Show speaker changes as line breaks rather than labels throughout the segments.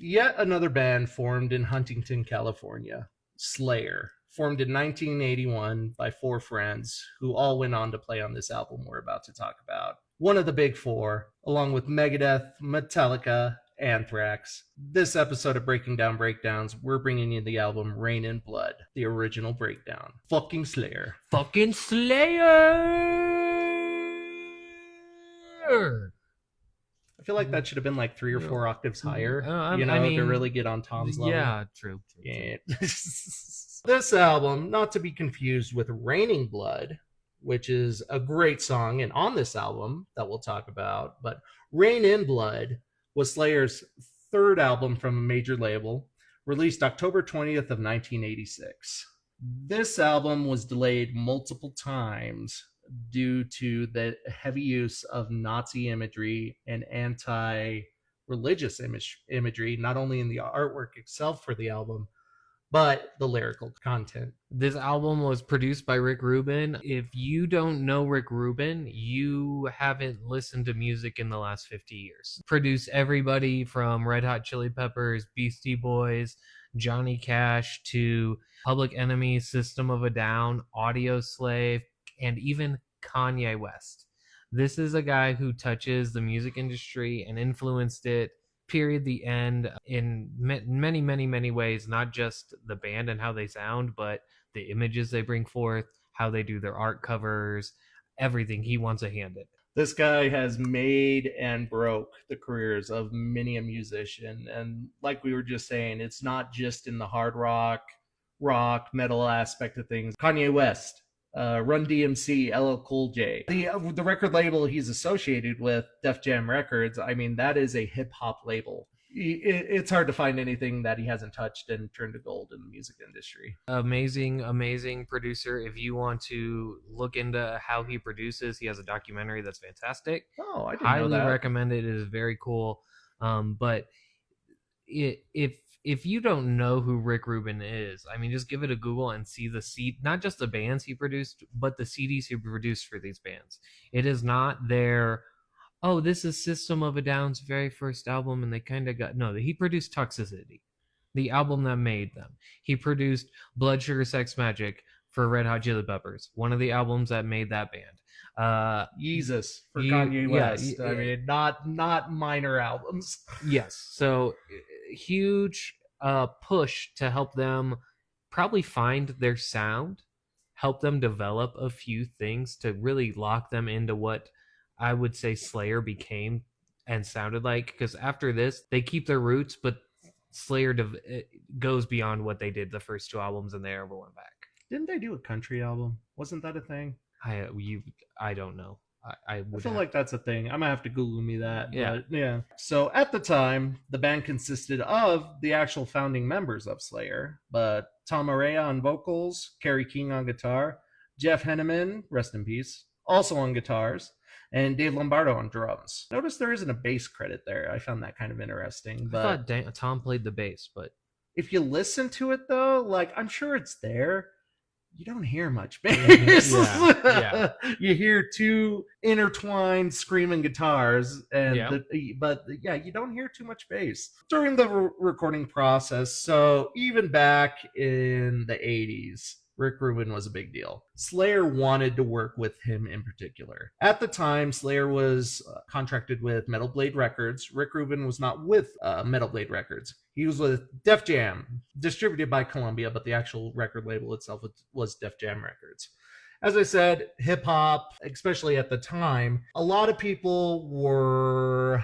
Yet another band formed in Huntington, California, Slayer, formed in 1981 by four friends who all went on to play on this album we're about to talk about. One of the big four, along with Megadeth, Metallica, Anthrax. This episode of Breaking Down Breakdowns, we're bringing you the album Rain in Blood, the original breakdown. Fucking Slayer.
Fucking Slayer!
I feel like that should have been like 3 or 4 octaves higher, to really get on Tom's level.
Yeah, true.
Yeah. This album, not to be confused with Raining Blood, which is a great song and on this album that we'll talk about, but Rain in Blood was Slayer's third album from a major label, released October 20th of 1986. This album was delayed multiple times due to the heavy use of Nazi imagery and anti-religious imagery, not only in the artwork itself for the album, but the lyrical content.
This album was produced by Rick Rubin. If you don't know Rick Rubin, you haven't listened to music in the last 50 years. Produced everybody from Red Hot Chili Peppers, Beastie Boys, Johnny Cash, to Public Enemy, System of a Down, Audio Slave, and even Kanye West. This is a guy who touches the music industry and influenced it, period, the end, in many, many, many ways, not just the band and how they sound, but the images they bring forth, how they do their art covers, everything. He wants a hand in it.
This guy has made and broke the careers of many a musician. And like we were just saying, it's not just in the hard rock, metal aspect of things. Kanye West, Run DMC, LL Cool J. The record label he's associated with, Def Jam Records, I mean, that is a hip-hop label. It's hard to find anything that he hasn't touched and turned to gold in the music industry.
Amazing producer. If you want to look into how he produces, he has a documentary that's fantastic.
Oh, I didn't
highly
know that.
recommend it. It is very cool. But if you don't know who Rick Rubin is, I mean, just give it a Google and see not just the bands he produced, but the CDs he produced for these bands. It is not their, oh, this is System of a Down's very first album, and they kind of got... No, he produced Toxicity, the album that made them. He produced Blood Sugar Sex Magic for Red Hot Chili Peppers, one of the albums that made that band.
Jesus for Kanye West. I mean, not minor albums.
Yes, so huge push to help them probably find their sound, help them develop a few things to really lock them into what I would say Slayer became and sounded like. Because after this, they keep their roots, but Slayer goes beyond what they did the first two albums, and they never went back.
Didn't they do a country album? Wasn't that a thing?
I don't know. I
feel like that's a thing. I'm gonna have to Google me that.
Yeah.
But yeah. So at the time, the band consisted of the actual founding members of Slayer, but Tom Araya on vocals, Kerry King on guitar, Jeff Henneman, rest in peace, also on guitars, and Dave Lombardo on drums. Notice there isn't a bass credit there. I found that kind of interesting. But
I thought Tom played the bass, but
if you listen to it though, like, I'm sure it's there. You don't hear much bass.
Yeah.
You hear two intertwined screaming guitars, and but you don't hear too much bass during the recording process. So even back in the 80s, Rick Rubin was a big deal. Slayer wanted to work with him in particular. At the time, Slayer was contracted with Metal Blade Records. Rick Rubin was not with Metal Blade Records. He was with Def Jam, distributed by Columbia, but the actual record label itself was Def Jam Records. As I said, hip-hop, especially at the time, a lot of people were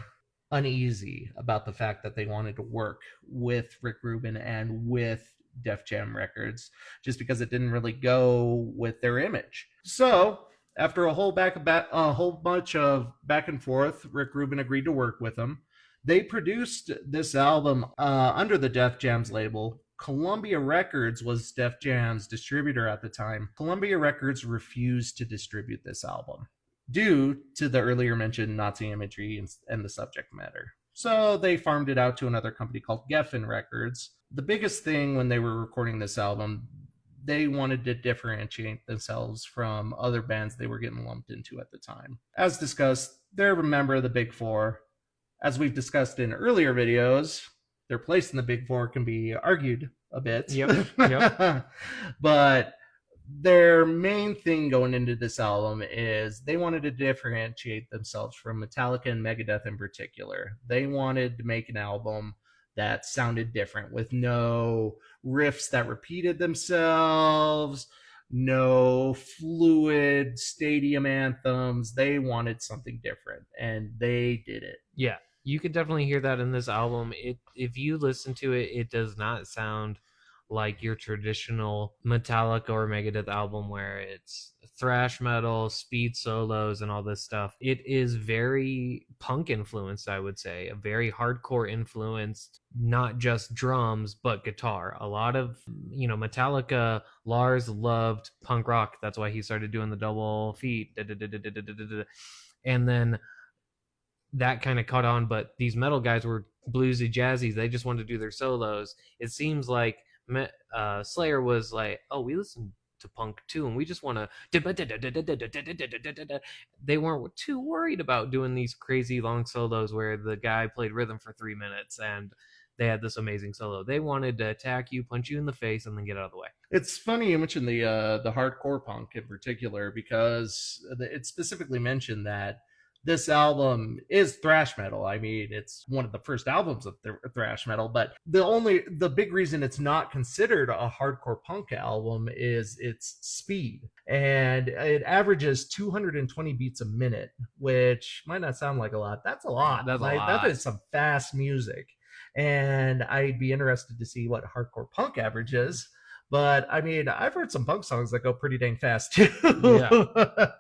uneasy about the fact that they wanted to work with Rick Rubin and with Def Jam Records, just because it didn't really go with their image. So after a whole bunch of back and forth, Rick Rubin agreed to work with them. They produced this album under the Def Jam's label. Columbia Records was Def Jam's distributor at the time. Columbia Records refused to distribute this album due to the earlier mentioned Nazi imagery and the subject matter. So they farmed it out to another company called Geffen Records. The biggest thing when they were recording this album, they wanted to differentiate themselves from other bands they were getting lumped into at the time. As discussed, they're a member of the Big Four. As we've discussed in earlier videos, their place in the big four can be argued a bit.
Yep.
But their main thing going into this album is they wanted to differentiate themselves from Metallica and Megadeth in particular. They wanted to make an album that sounded different with no riffs that repeated themselves, no fluid stadium anthems. They wanted something different, and they did it.
Yeah, you could definitely hear that in this album. If you listen to it, it does not sound like your traditional Metallica or Megadeth album where it's thrash metal, speed solos, and all this stuff. It is very punk influenced, I would say, a very hardcore influenced, not just drums, but guitar. A lot of, Metallica, Lars loved punk rock. That's why he started doing the double feet. And then that kind of caught on, but these metal guys were bluesy jazzies. They just wanted to do their solos. It seems like Slayer was like, oh, we listen to punk too, and we just want to. They weren't too worried about doing these crazy long solos where the guy played rhythm for 3 minutes and they had this amazing solo. They wanted to attack you, punch you in the face, and then get out of the way.
It's funny you mentioned the hardcore punk in particular, because it specifically mentioned that this album is thrash metal. I mean, it's one of the first albums of thrash metal, but the big reason it's not considered a hardcore punk album is its speed. And it averages 220 beats a minute, which might not sound like a lot. That's a lot.
That's a lot.
That is some fast music. And I'd be interested to see what hardcore punk averages. But I mean, I've heard some punk songs that go pretty dang fast too.
Yeah.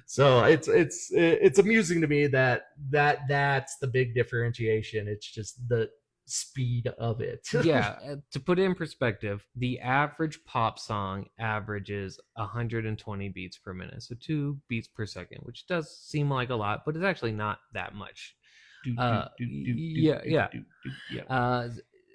So it's amusing to me that's the big differentiation. It's just the speed of it.
Yeah, to put it in perspective, the average pop song averages 120 beats per minute, so 2 beats per second, which does seem like a lot, but it's actually not that much.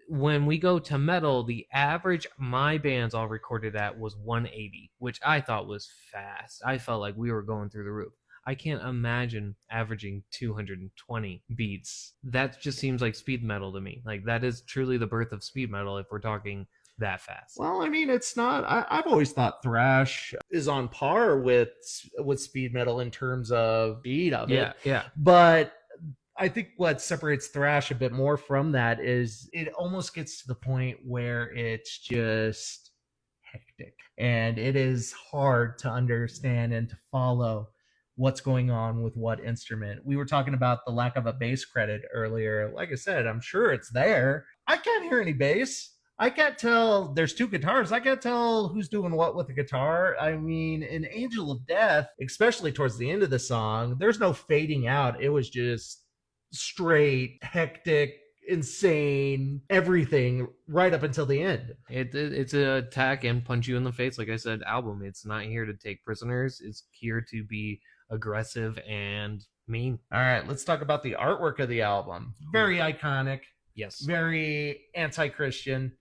When we go to metal, the average my bands all recorded at was 180, which I thought was fast. I felt like we were going through the roof. I can't imagine averaging 220 beats. That just seems like speed metal to me. Like, that is truly the birth of speed metal if we're talking that fast.
Well, I mean, it's not. I've always thought thrash is on par with speed metal in terms of speed of it.
Yeah.
But I think what separates thrash a bit more from that is it almost gets to the point where it's just hectic, and it is hard to understand and to follow what's going on with what instrument. We were talking about the lack of a bass credit earlier. Like I said, I'm sure it's there. I can't hear any bass. I can't tell. There's 2 guitars. I can't tell who's doing what with the guitar. I mean, in Angel of Death, especially towards the end of the song, there's no fading out. It was just straight, hectic, insane, everything right up until the end.
It's an attack and punch you in the face, like I said, album. It's not here to take prisoners. It's here to be aggressive and mean.
All right, let's talk about the artwork of the album. Very iconic.
Yes.
Very anti-Christian.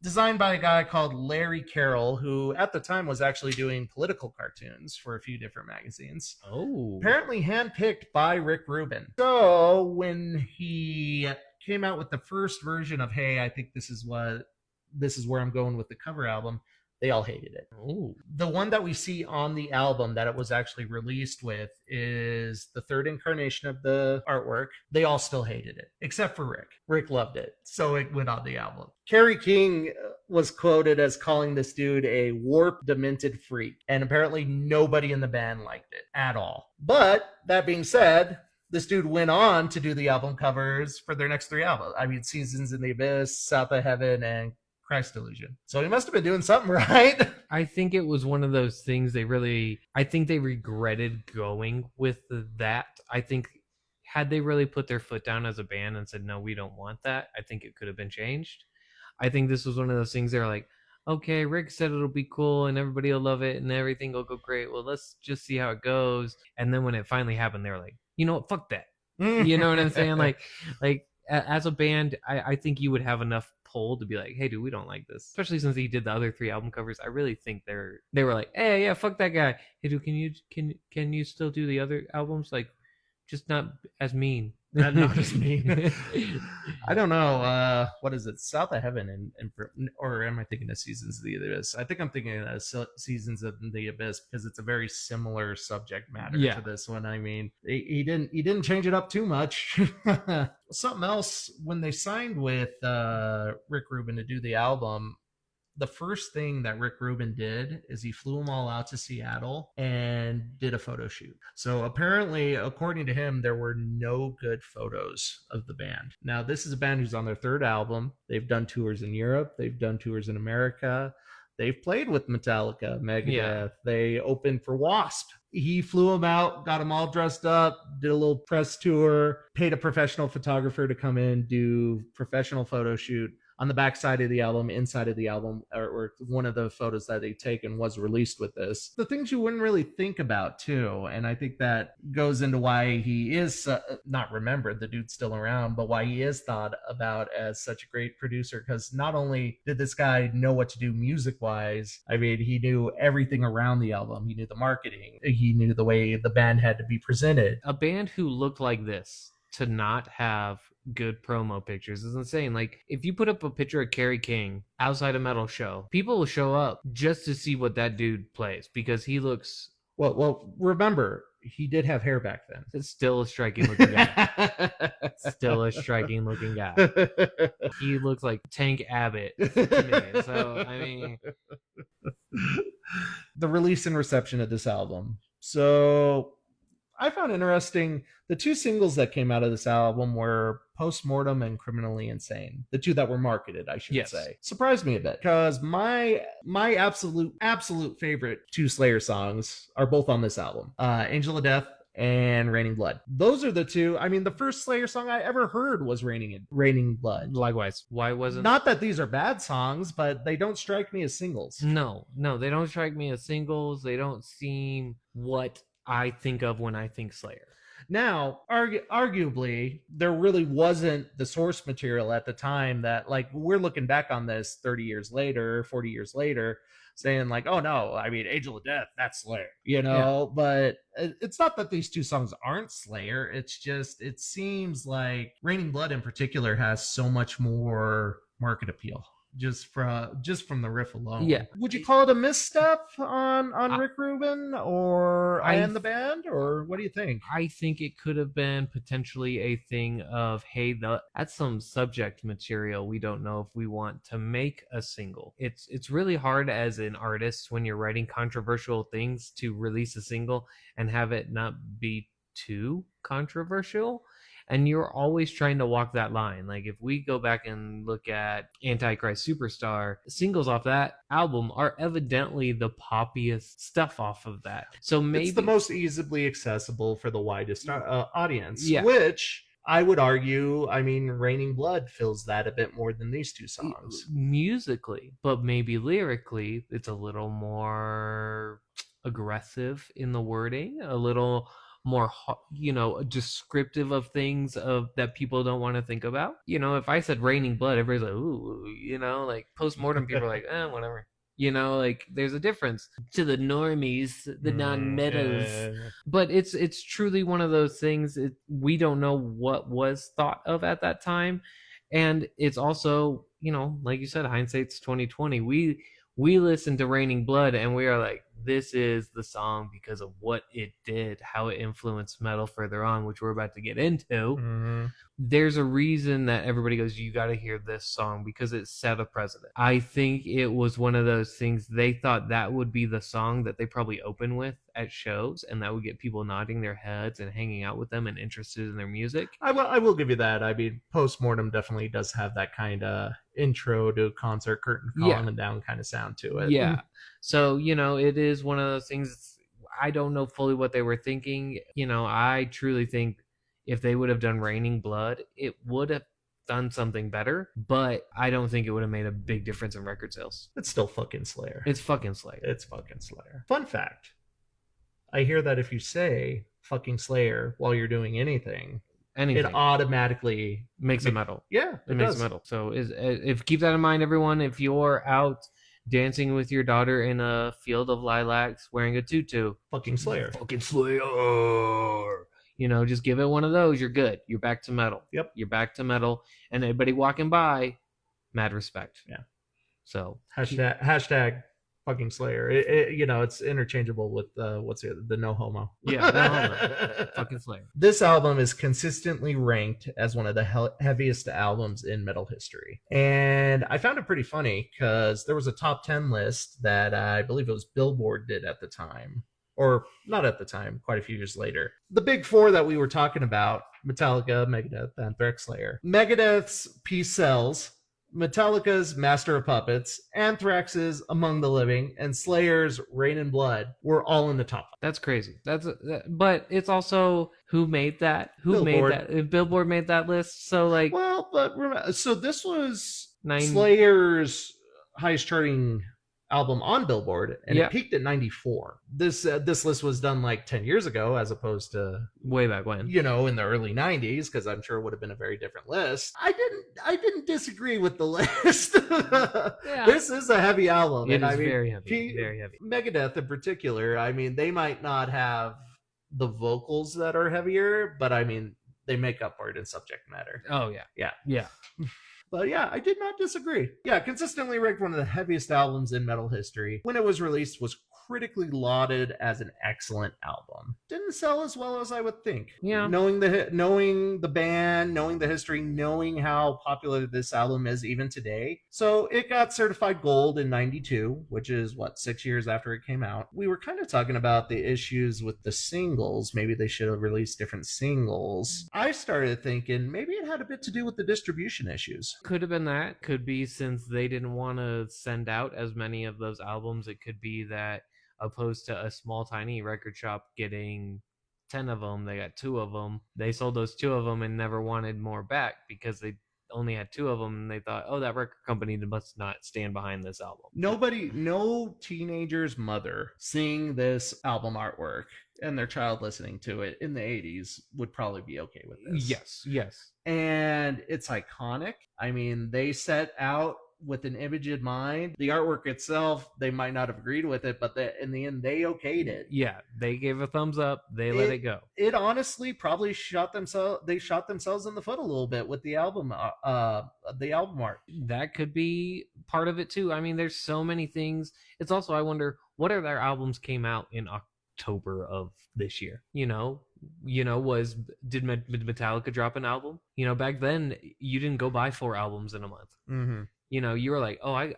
Designed by a guy called Larry Carroll, who at the time was actually doing political cartoons for a few different magazines.
Oh.
Apparently handpicked by Rick Rubin. So when he came out with the first version of, hey, I think this is where I'm going with the cover album, they all hated it.
Ooh.
The one that we see on the album that it was actually released with is the 3rd incarnation of the artwork. They all still hated it, except for Rick. Rick loved it, so it went on the album. Kerry King was quoted as calling this dude a warped, demented freak, and apparently nobody in the band liked it at all. But that being said, this dude went on to do the album covers for their next 3 albums. I mean, Seasons in the Abyss, South of Heaven, and Christ Delusion. So he must have been doing something right.
I think it was one of those things I think they regretted going with that. I think had they really put their foot down as a band and said, no, we don't want that, I think it could have been changed. I think this was one of those things they're like, okay, Rick said it'll be cool and everybody will love it and everything will go great. Well, let's just see how it goes. And then when it finally happened, they were like, you know what, fuck that. You know what I'm saying? Like as a band, I think you would have enough pull to be like, hey dude, we don't like this, especially since he did the other 3 album covers. I really think they were like, hey, yeah, fuck that guy. Hey dude, can you still do the other albums, like just not as mean?
Not just me. I don't know. What is it? South of Heaven or am I thinking of Seasons of the Abyss? I think I'm thinking of Seasons of the Abyss because it's a very similar subject matter to this one. I mean, he didn't change it up too much. Something else, when they signed with Rick Rubin to do the album, the first thing that Rick Rubin did is he flew them all out to Seattle and did a photo shoot. So apparently, according to him, there were no good photos of the band. Now, this is a band who's on their third album. They've done tours in Europe. They've done tours in America. They've played with Metallica, Megadeth. Yeah. They opened for Wasp. He flew them out, got them all dressed up, did a little press tour, paid a professional photographer to come in, do professional photo shoot. On the back side of the album, inside of the album, or one of the photos that they'd taken was released with this. The things you wouldn't really think about, too. And I think that goes into why he is not remembered, the dude's still around, but why he is thought about as such a great producer. Because not only did this guy know what to do music-wise, I mean, he knew everything around the album. He knew the marketing. He knew the way the band had to be presented.
A band who looked like this to not have good promo pictures is insane. Like, if you put up a picture of Kerry King outside a metal show, people will show up just to see what that dude plays because he looks...
Well, remember, he did have hair back then.
It's still a striking looking guy. Still a striking looking guy. He looks like Tank Abbott to me. So, I mean...
The release and reception of this album. So... I found interesting the two singles that came out of this album were Postmortem and Criminally Insane. The two that were marketed, I should say. Surprised me a bit because my absolute favorite two Slayer songs are both on this album. Angel of Death and Raining Blood. Those are the two. I mean, the first Slayer song I ever heard was Raining Blood.
Likewise. Why wasn't...
Not that these are bad songs, but they don't strike me as singles.
No, they don't strike me as singles. They don't seem what I think of when I think Slayer.
Now, arguably, there really wasn't the source material at the time that, like, we're looking back on this 30 years later, 40 years later, saying like, oh no, I mean, Angel of Death, that's Slayer, you know? Yeah. But it's not that these two songs aren't Slayer. It's just, it seems like Raining Blood in particular has so much more market appeal. Just from the riff alone.
Yeah.
Would you call it a misstep on Rick Rubin and the band, or what do you think?
I think it could have been potentially a thing of, hey, that's some subject material we don't know if we want to make a single. It's really hard as an artist when you're writing controversial things to release a single and have it not be too controversial. And you're always trying to walk that line. Like, if we go back and look at Antichrist Superstar, singles off that album are evidently the poppiest stuff off of that. So maybe
it's the most easily accessible for the widest audience, which I would argue, I mean, Raining Blood fills that a bit more than these two songs.
Musically, but maybe lyrically, it's a little more aggressive in the wording, a little more, descriptive of things that people don't want to think about. You know, if I said Raining Blood, everybody's like, ooh, like Postmortem, people are like, whatever. You know, like, there's a difference to the normies, the non-metas. But it's truly one of those things. We don't know what was thought of at that time. And it's also, like you said, hindsight's 2020. We listened to Raining Blood and we are like, this is the song because of what it did, how it influenced metal further on, which we're about to get into. Mm-hmm. There's a reason that everybody goes, you got to hear this song because it set a precedent. I think it was one of those things, they thought that would be the song that they probably open with at shows, and that would get people nodding their heads and hanging out with them and interested in their music.
I will give you that. I mean, Postmortem definitely does have that kind of intro to concert curtain calling down kind of sound to it.
Yeah. So, it is one of those things. I don't know fully what they were thinking. I truly think if they would have done Raining Blood, it would have done something better, but I don't think it would have made a big difference in record sales.
It's still fucking Slayer.
It's fucking Slayer.
It's fucking Slayer. Fun fact. I hear that if you say fucking Slayer while you're doing anything, it automatically
makes it metal.
Yeah,
it makes it metal. So if keep that in mind, everyone. If you're out dancing with your daughter in a field of lilacs wearing a tutu,
fucking Slayer.
Fucking Slayer. Just give it one of those, you're good. You're back to metal.
Yep.
You're back to metal. And anybody walking by, mad respect.
Yeah.
So
hashtag fucking Slayer. It's interchangeable with the no homo.
Yeah, no homo. Fucking Slayer.
This album is consistently ranked as one of the heaviest albums in metal history, and I found it pretty funny because there was a top 10 list that I believe it was Billboard did at the time, or not at the time, quite a few years later. The big four that we were talking about: Metallica, Megadeth, Anthrax, Slayer. Megadeth's Peace Sells, Metallica's Master of Puppets, Anthrax's Among the Living, and Slayer's Rain and Blood were all in the top 5.
That's crazy. But it's also who made that?
Billboard.
Made that? Billboard made that list. So
but remember, so this was Slayer's highest charting album on Billboard, and it peaked at 94. This list was done like 10 years ago, as opposed to
way back when,
in the early 90s, because I'm sure it would have been a very different list. I didn't disagree with the list. This is a heavy album.
It is very heavy. Very heavy.
Megadeth in particular, they might not have the vocals that are heavier, but they make up for it in subject matter.
Oh yeah.
But yeah, I did not disagree. Yeah, consistently ranked one of the heaviest albums in metal history. When it was released, was critically lauded as an excellent album. Didn't sell as well as I would think.
Yeah.
Knowing the band, knowing the history, knowing how popular this album is even today. So it got certified gold in 92, which is 6 years after it came out. We were kind of talking about the issues with the singles. Maybe they should have released different singles. I started thinking maybe it had a bit to do with the distribution issues.
Could have been that. Could be since they didn't want to send out as many of those albums. It could be that opposed to a small tiny record shop getting 10 of them, they got 2 of them. They sold those 2 of them and never wanted more back because they only had 2 of them, and they thought, oh, that record company must not stand behind this album.
No teenager's mother seeing this album artwork and their child listening to it in the 80s would probably be okay with this.
Yes.
And it's iconic. They set out with an image in mind. The artwork itself, they might not have agreed with it, but in the end, they okayed it.
Yeah, they gave a thumbs up. They let it go.
It honestly probably shot themselves in the foot a little bit with the album art.
That could be part of it too. There's so many things. It's also, I wonder, what other albums came out in October of this year? Did Metallica drop an album? Back then you didn't go buy 4 albums in a month.
Mm-hmm.
You were like, oh, I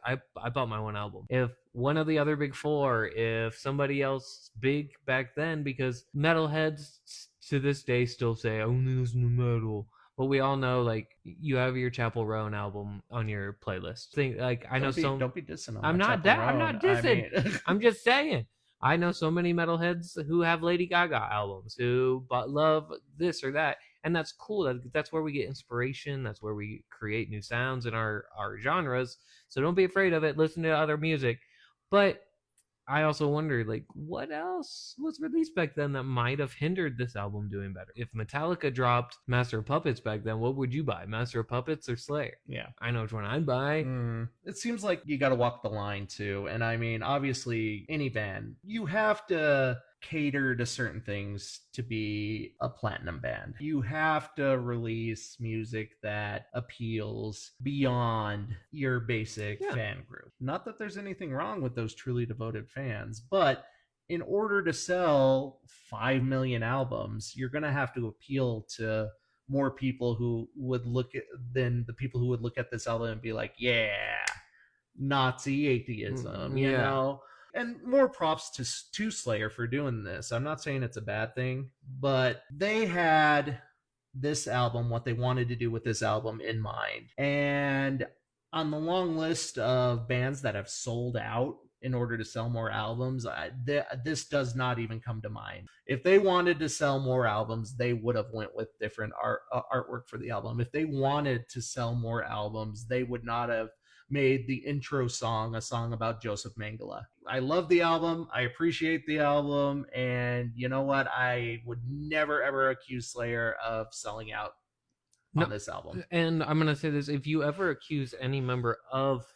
bought my one album. If one of the other big 4, if somebody else big back then, because metalheads to this day still say, only listen to metal. But we all know, you have your Chapel Roan album on your playlist.
Don't be dissing on
I'm not dissing. I'm just saying. I know so many metalheads who have Lady Gaga albums, who love this or that. And that's cool. That's where we get inspiration. That's where we create new sounds in our genres. So don't be afraid of it. Listen to other music. But I also wonder, what else was released back then that might have hindered this album doing better? If Metallica dropped Master of Puppets back then, what would you buy? Master of Puppets or Slayer?
Yeah.
I know which one I'd buy.
It seems like you got to walk the line, too. And obviously, any band, you have to cater to certain things to be a platinum band. You have to release music that appeals beyond your basic fan group. Not that there's anything wrong with those truly devoted fans, but in order to sell 5 million albums, you're going to have to appeal to more people who would than the people who would look at this album and be like, yeah, Nazi atheism, you know? And more props to Slayer for doing this. I'm not saying it's a bad thing, but they had this album, what they wanted to do with this album in mind. And on the long list of bands that have sold out in order to sell more albums, this does not even come to mind. If they wanted to sell more albums, they would have went with different artwork for the album. If they wanted to sell more albums, they would not have made the intro song a song about Joseph Mengele. I love the album. I appreciate the album. And you know what? I would never, ever accuse Slayer of selling out on this album.
And I'm going to say this. If you ever accuse any member of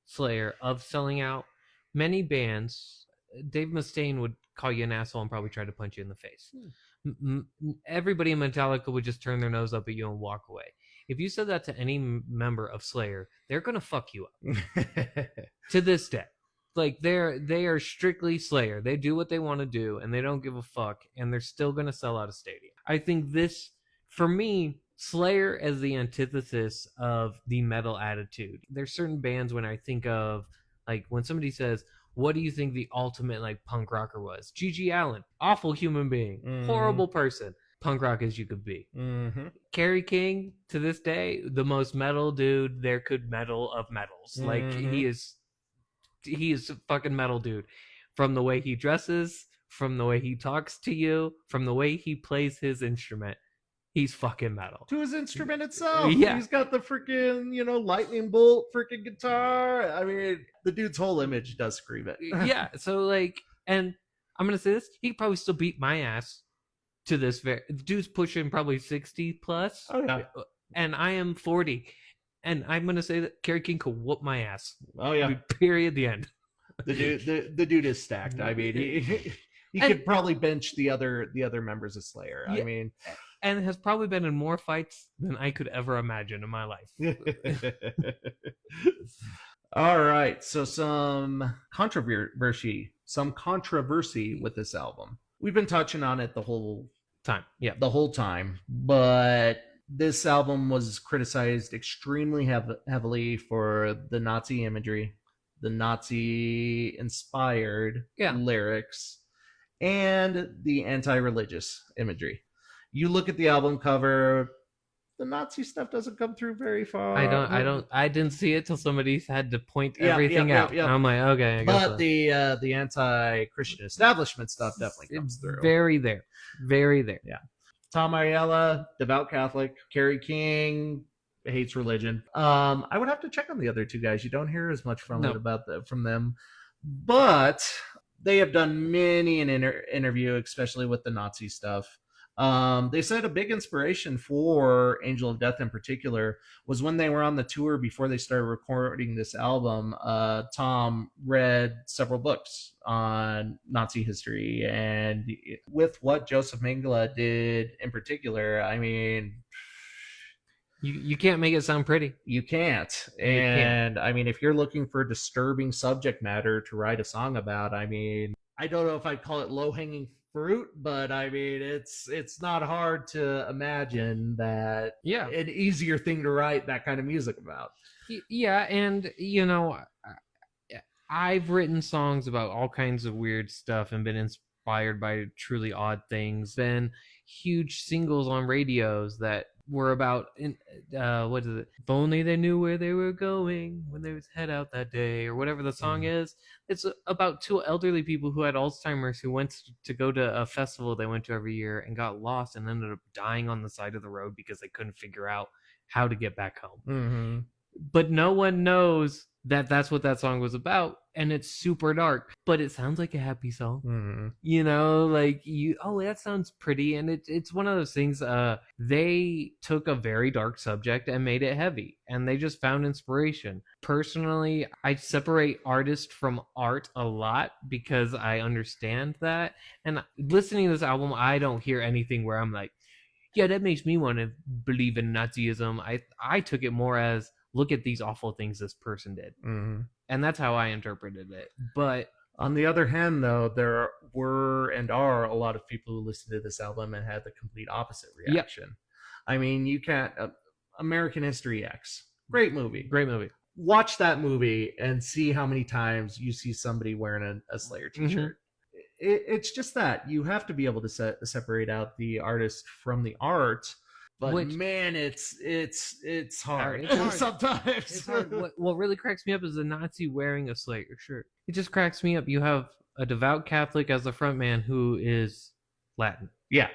Slayer of selling out, many bands, Dave Mustaine would call you an asshole and probably try to punch you in the face. everybody in Metallica would just turn their nose up at you and walk away. If you said that to any member of Slayer, they're gonna fuck you up. To this day, like they are strictly Slayer. They do what they want to do, and they don't give a fuck, and they're still gonna sell out a stadium. I think this, for me, Slayer as the antithesis of the metal attitude. There's certain bands when I think of, like, when somebody says, what do you think the ultimate like punk rocker was? G.G. Allen, awful human being, horrible person, punk rock as you could be. Kerry King, to this day, the most metal dude there could metal of metals. Like he is a fucking metal dude, from the way he dresses, from the way he talks to you, from the way he plays his instrument. He's fucking metal.
To his instrument itself. Yeah. He's got the freaking, lightning bolt freaking guitar. I mean, the dude's whole image does scream it.
Yeah. So, like, and I'm going to say this, he could probably still beat my ass to this. The dude's pushing probably 60 plus.
Oh, yeah.
And I am 40. And I'm going to say that Kerry King could whoop my ass.
Oh, yeah.
Period. The end.
The dude is stacked. I mean, he could probably bench the other members of Slayer. Yeah. I mean...
And has probably been in more fights than I could ever imagine in my life.
All right. So some controversy with this album. We've been touching on it the whole
time. Yeah.
The whole time. But this album was criticized extremely heavily for the Nazi imagery, the Nazi-inspired lyrics, and the anti-religious imagery. You look at the album cover, the Nazi stuff doesn't come through very far.
I didn't see it till somebody had to point everything out. Yeah. I'm like, okay, I guess
but so. The anti-Christian establishment stuff definitely comes through.
Very there.
Yeah. Tom Ariella, devout Catholic. Kerry King hates religion. I would have to check on the other two guys. You don't hear as much from them, but they have done many an interview, especially with the Nazi stuff. They said a big inspiration for Angel of Death in particular was when they were on the tour before they started recording this album. Tom read several books on Nazi history, and with what Joseph Mengele did in particular, I mean,
you can't make it sound pretty.
You can't. And I mean, if you're looking for disturbing subject matter to write a song about, I mean, I don't know if I'd call it low-hanging fruit, but I mean, it's not hard to imagine that an easier thing to write that kind of music about.
Yeah, and I've written songs about all kinds of weird stuff and been inspired by truly odd things. Been huge singles on radios that were about what is it? If only they knew where they were going when they was head out that day, or whatever the song is. It's about two elderly people who had Alzheimer's who went to go to a festival they went to every year and got lost and ended up dying on the side of the road because they couldn't figure out how to get back home. But no one knows that that's what that song was about, and it's super dark, but it sounds like a happy song. Like that sounds pretty, and it's one of those things. They took a very dark subject and made it heavy, and they just found inspiration. Personally, I separate artist from art a lot because I understand that, and listening to this album, I don't hear anything where I'm like, yeah, that makes me want to believe in Nazism. I took it more as, look at these awful things this person did. And that's how I interpreted it. But
on the other hand, though, there were and are a lot of people who listened to this album and had the complete opposite reaction. Yep. I mean, you can't... American History X. Great movie. Watch that movie and see how many times you see somebody wearing a Slayer t-shirt. It's just that. You have to be able to separate out the artist from the art. But man, it's hard. It's hard. Sometimes.
It's hard. What really cracks me up is a Nazi wearing a Slayer shirt. It just cracks me up. You have a devout Catholic as the front man who is Latin.
Yeah.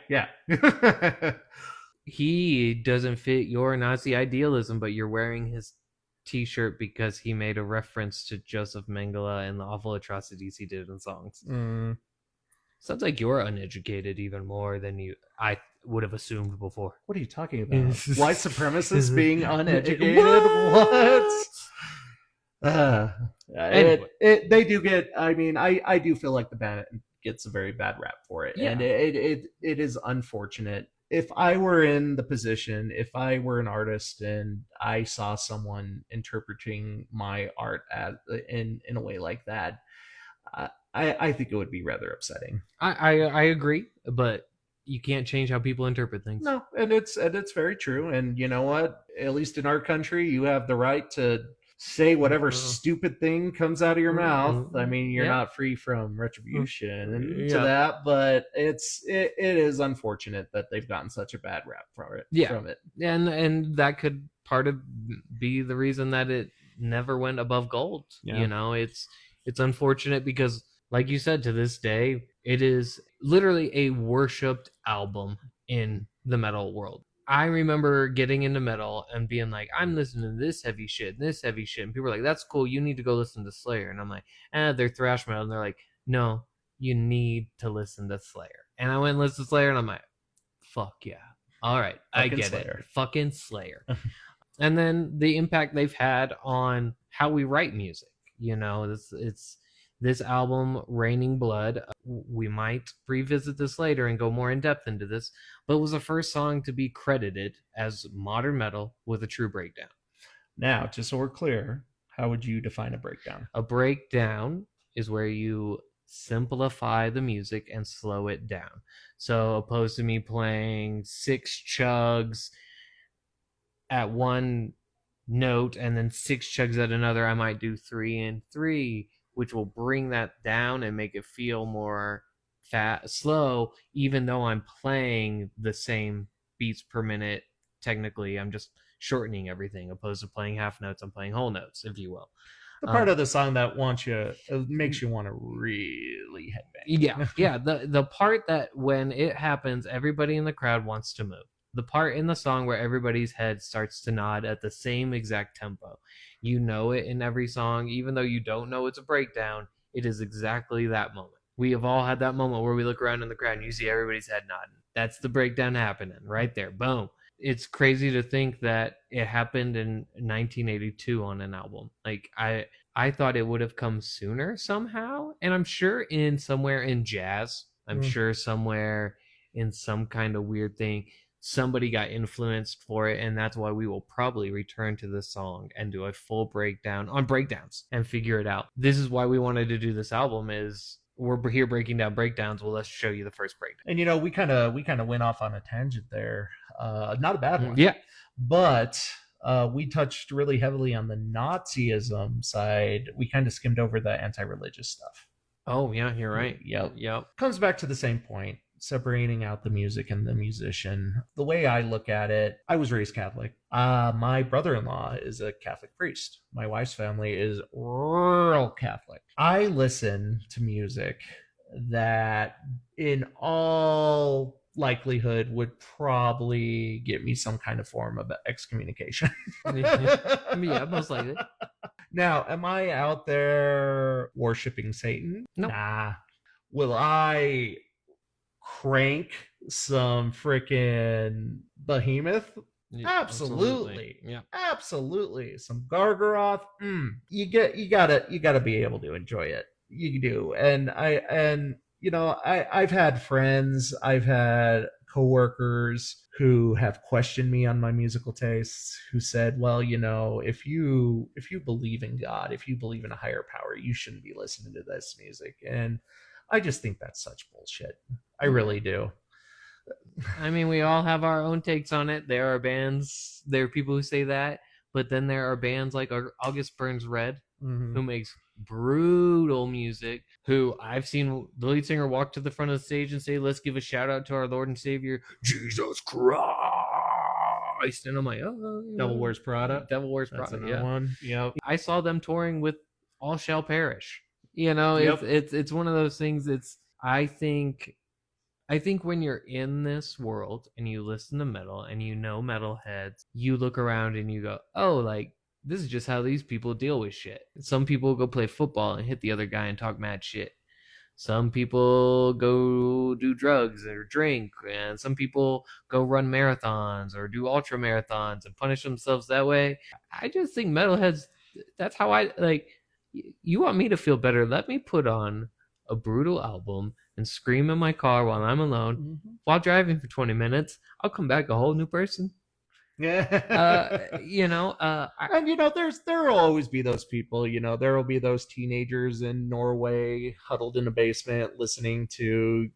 He doesn't fit your Nazi idealism, but you're wearing his t-shirt because he made a reference to Joseph Mengele and the awful atrocities he did in songs. Sounds like you're uneducated even more than I would have assumed before.
What are you talking about? White supremacists being uneducated? What? Anyway. They do get... I mean, I do feel like the band gets a very bad rap for it,
Yeah.
and it is unfortunate. If I were in the position, if I were an artist and I saw someone interpreting my art in a way like that, I think it would be rather upsetting.
I agree, but you can't change how people interpret things.
No, and it's very true. And you know what? At least in our country, you have the right to say whatever stupid thing comes out of your mouth. I mean, you're not free from retribution to that, but it is unfortunate that they've gotten such a bad rap from it.
And that could part of be the reason that it never went above gold. You know, it's unfortunate because, like you said, to this day, it is literally a worshipped album in the metal world. I remember getting into metal and being like, I'm listening to this heavy shit, and people are like, that's cool, you need to go listen to Slayer. And I'm like, they're thrash metal. And they're like, no, you need to listen to Slayer. And I went and listened to Slayer, and I'm like, fuck yeah. All right, I get Slayer. It. Fucking Slayer. And then the impact they've had on how we write music. You know, it's this album, Raining Blood. We might revisit this later and go more in depth into this, but it was the first song to be credited as modern metal with a true breakdown.
Now, just so we're clear, how would you define a breakdown?
A breakdown is where you simplify the music and slow it down. So opposed to me playing 6 chugs at one note and then 6 chugs at another, I might do 3 and 3, which will bring that down and make it feel more slow, even though I'm playing the same beats per minute. Technically, I'm just shortening everything, opposed to playing half notes. I'm playing whole notes, if you will.
The part of the song that makes you want to really headbang.
Yeah. The part that when it happens, everybody in the crowd wants to move. The part in the song where everybody's head starts to nod at the same exact tempo. You know it in every song, even though you don't know it's a breakdown. It is exactly that moment. We have all had that moment where we look around in the crowd and you see everybody's head nodding. That's the breakdown happening right there. Boom. It's crazy to think that it happened in 1982 on an album. Like I thought it would have come sooner somehow, and I'm sure in somewhere in jazz, I'm sure somewhere in some kind of weird thing, somebody got influenced for it, and that's why we will probably return to this song and do a full breakdown on breakdowns and figure it out. This is why we wanted to do this album. Is we're here breaking down breakdowns. Well, let's show you the first breakdown.
And you know, we kind of went off on a tangent there. Not a bad one.
Yeah.
But we touched really heavily on the Nazism side. We kind of skimmed over the anti-religious stuff.
Oh, yeah, you're right.
Yep. Comes back to the same point, separating out the music and the musician. The way I look at it, I was raised Catholic. My brother-in-law is a Catholic priest. My wife's family is real Catholic. I listen to music that in all likelihood would probably get me some kind of form of excommunication.
Yeah, most likely.
Now, am I out there worshiping Satan?
No.
Nah. Will I crank some freaking behemoth? Absolutely.
Yeah.
Absolutely. Some Gargaroth. You gotta be able to enjoy it. You do. And you know, I've had friends, I've had coworkers who have questioned me on my musical tastes, who said, well, you know, if you believe in God, if you believe in a higher power, you shouldn't be listening to this music. And I just think that's such bullshit. I really do.
I mean, we all have our own takes on it. There are bands, there are people who say that, but then there are bands like August Burns Red, who makes brutal music, who I've seen the lead singer walk to the front of the stage and say, let's give a shout out to our Lord and Savior, Jesus Christ. And I'm like, oh.
Devil Wears Prada.
Devil Wears Prada.
That's another one. Yep.
I saw them touring with All Shall Perish. You know, it's one of those things. I think when you're in this world and you listen to metal and you know metalheads, you look around and you go, oh, like, this is just how these people deal with shit. Some people go play football and hit the other guy and talk mad shit. Some people go do drugs or drink, and some people go run marathons or do ultra marathons and punish themselves that way. I just think metalheads, that's how I, like, you want me to feel better, let me put on a brutal album and scream in my car while I'm alone, while driving for 20 minutes, I'll come back a whole new person.
Yeah.
And
there will always be those people. There will be those teenagers in Norway huddled in a basement listening to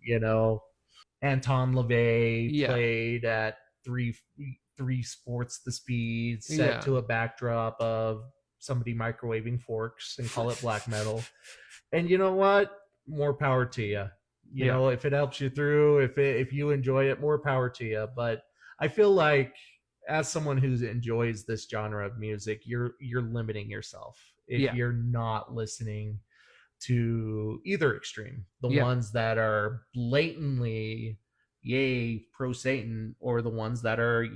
Anton LaVey played at three sports the speed, set to a backdrop of somebody microwaving forks, and call it black metal. And you know what? More power to you. If it helps you through, if you enjoy it, more power to you. But I feel like, as someone who enjoys this genre of music, you're limiting yourself if you're not listening to either extreme. The ones that are blatantly yay pro Satan, or the ones that are,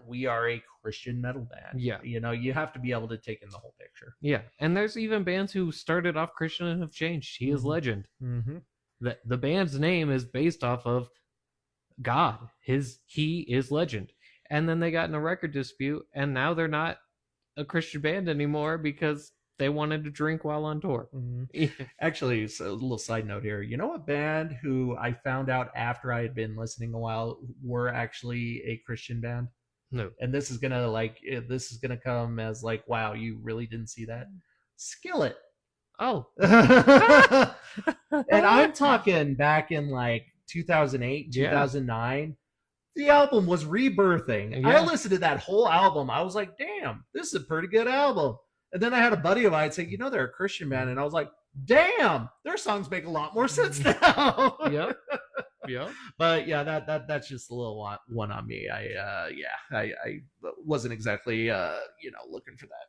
we are a Christian metal band. You have to be able to take in the whole picture.
And there's even bands who started off Christian and have changed. He is Legend. The band's name is based off of God. He is Legend. And then they got in a record dispute, and now they're not a Christian band anymore because they wanted to drink while on tour.
Actually, it's a little side note here. You know a band who I found out after I had been listening a while were actually a Christian band?
No.
And this is gonna come as like, wow, you really didn't see that? Skillet.
Oh.
And I'm talking back in like 2008, 2009. The album was rebirthing. I listened to that whole album. I was like, damn, this is a pretty good album. And then I had a buddy of mine say, they're a Christian band. And I was like, damn, their songs make a lot more sense now.
Yeah.
But yeah, that's just a little one on me. I wasn't exactly looking for that.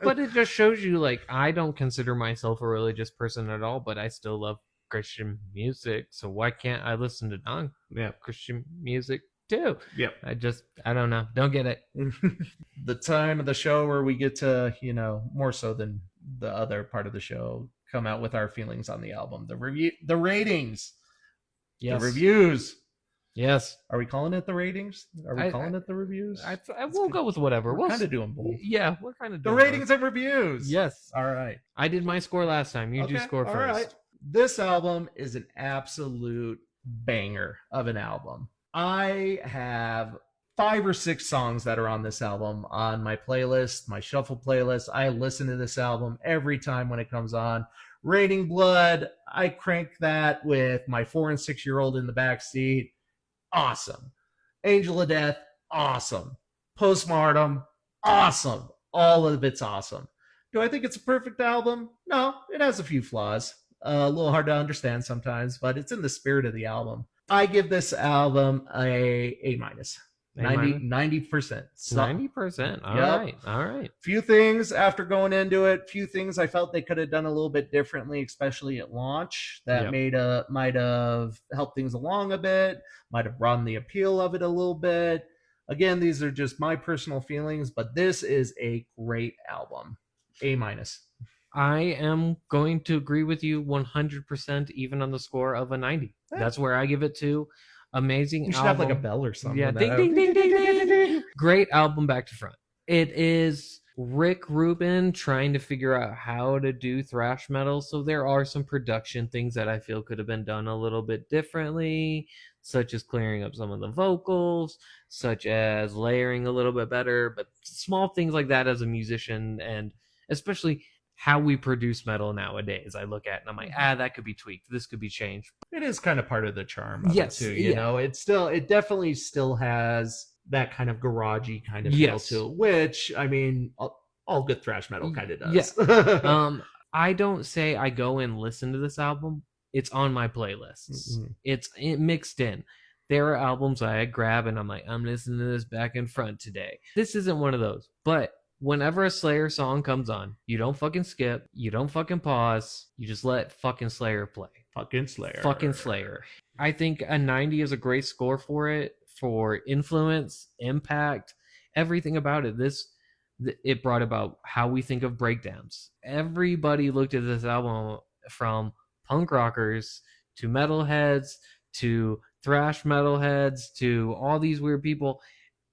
But it just shows you, like, I don't consider myself a religious person at all, but I still love Christian music. So why can't I listen to Christian music too? I don't know. Don't get it.
The time of the show where we get to, more so than the other part of the show, come out with our feelings on the album. The ratings. The reviews.
Yes.
Are we calling it the ratings? Are we calling it the reviews?
We'll go with whatever.
We're kind of doing both.
Yeah, we're kind of
doing the ratings and reviews.
Yes.
All right.
I did my score last time. You do score first. All right.
This album is an absolute banger of an album. I have 5 or 6 songs that are on this album on my playlist, my shuffle playlist. I listen to this album every time when it comes on. Raining Blood, I crank that with my 4 and 6-year-old in the back seat. Awesome. Angel of Death, awesome. Postmortem, awesome. All of it's awesome. Do I think it's a perfect album? No, it has a few flaws. A little hard to understand sometimes, but it's in the spirit of the album. I give this album a minus. 90%.
90%. All right.
Few things after going into it. Few things I felt they could have done a little bit differently, especially at launch. That might have helped things along a bit. Might have broadened the appeal of it a little bit. Again, these are just my personal feelings, but this is a great album. A minus.
I am going to agree with you 100%, even on the score of a 90. Yeah. That's where I give it to. Amazing album.
You should have like a bell or something.
Yeah, ding, ding, ding, ding, ding, ding. Great album back to front. It is Rick Rubin trying to figure out how to do thrash metal. So there are some production things that I feel could have been done a little bit differently, such as clearing up some of the vocals, such as layering a little bit better, but small things like that as a musician, and especially how we produce metal nowadays. I look at and I'm like, that could be tweaked. This could be changed.
It is kind of part of the charm of it too. You know, it definitely still has that kind of garagey kind of feel to it, which, I mean, all good thrash metal kind of does.
Yeah. I don't say I go and listen to this album. It's on my playlists. Mm-hmm. It's mixed in. There are albums I grab and I'm like, I'm listening to this back and front today. This isn't one of those. But whenever a Slayer song comes on, you don't fucking skip. You don't fucking pause. You just let fucking Slayer play.
Fucking Slayer.
Fucking Slayer. I think a 90 is a great score for it, for influence, impact, everything about it. It brought about how we think of breakdowns. Everybody looked at this album, from punk rockers to metalheads to thrash metalheads to all these weird people,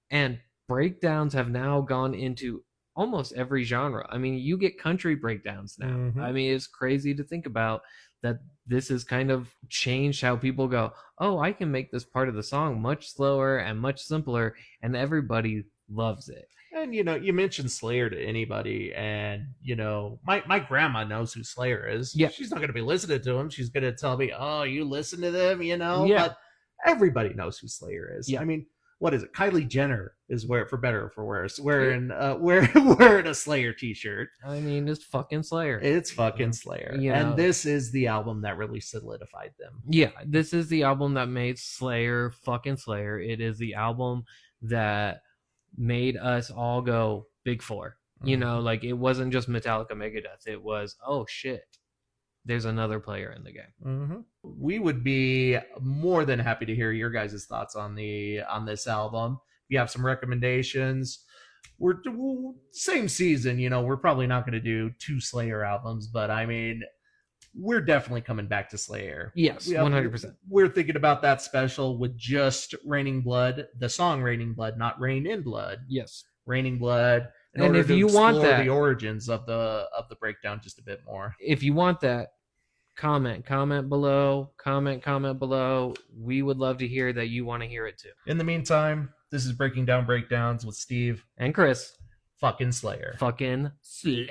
and breakdowns have now gone into almost every genre. I mean, you get country breakdowns now.
Mm-hmm.
I mean, it's crazy to think about that this has kind of changed how people go, oh, I can make this part of the song much slower and much simpler, and everybody loves it.
And you mentioned Slayer to anybody, and my grandma knows who Slayer is.
Yeah.
She's not going to be listening to him. She's going to tell me, "Oh, you listen to them,"
Yeah.
But everybody knows who Slayer is.
Yeah.
I mean, what is it? Kylie Jenner is for better or for worse, wearing a Slayer t-shirt.
I mean, it's fucking Slayer.
It's fucking Slayer. And this is the album that really solidified them.
Yeah, this is the album that made Slayer fucking Slayer. It is the album that made us all go Big Four. Like it wasn't just Metallica, Megadeth. It was, oh shit, there's another player in the game.
Mm-hmm. We would be more than happy to hear your guys' thoughts on this album. If you have some recommendations, we're same season. We're probably not going to do 2 Slayer albums, but I mean, we're definitely coming back to Slayer.
Yes, 100%.
We're thinking about that special with just Raining Blood, the song Raining Blood, not Rain in Blood.
Yes,
Raining Blood.
And if you want that,
the origins of the breakdown just a bit more.
If you want that, comment below. We would love to hear that you want to hear it too.
In the meantime, this is Breaking Down Breakdowns with Steve
and Chris.
Fucking Slayer.
Fucking Slayer.